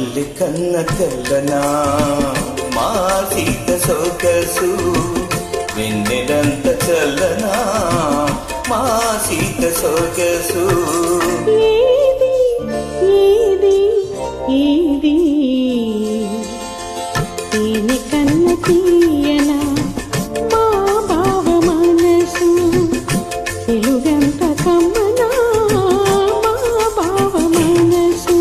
మల్లి కన్న తెల్లనా మా సీత సొగసు వెన్నెలంత చల్లనా మా సీత సొగసు తేనె కన్న తీయనా మా బావ మనసు తెలుగంత కమ్మనా మా బావ మనసు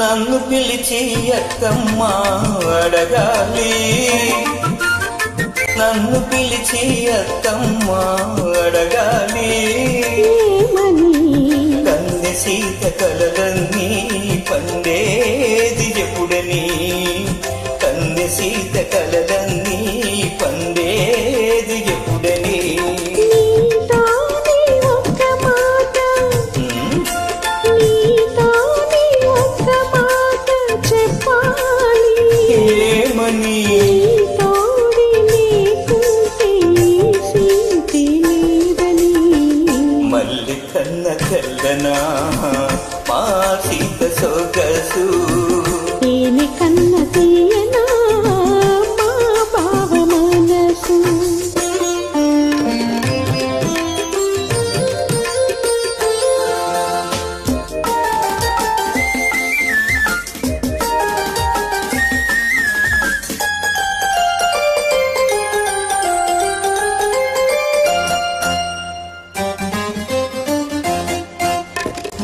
నన్ను పిలిచి అత్తమ్మ అడగాలి నన్ను పిలిచి అత్తమ్మ అడగాలి కన్నె సీత కలలన్నీ పండేది ఎప్పుడని కన్నె సీత కలలన్నీ పండేది ఎప్పుడని మల్లి కన్న తెల్లనా మా సీత సొగసు తేనె కన్న తీయనా మా బావ మనసు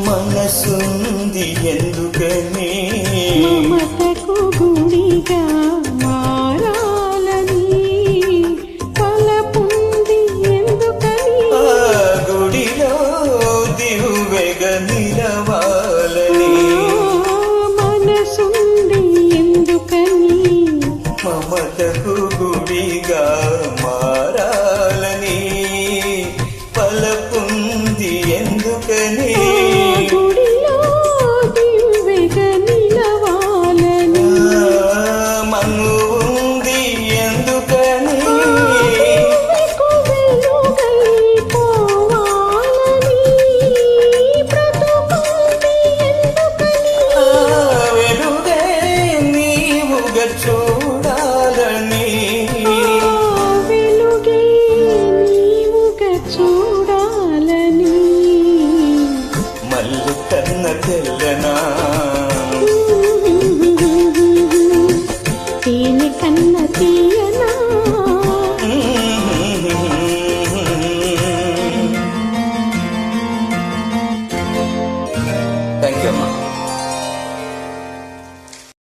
మనసుంది ఎందుకని మమతకు గుడిగా మారాలని తలపుంది ఎందుకని గుడిలో దివ్వెగ నిలవాలని మనసుంది ఎందుకని మమతకు గుడిగా మారాలని పలపుంది ఎందుకని చూడాలని వెలుగే నీవుగా చూడాలని మల్లి కన్న తెల్లనా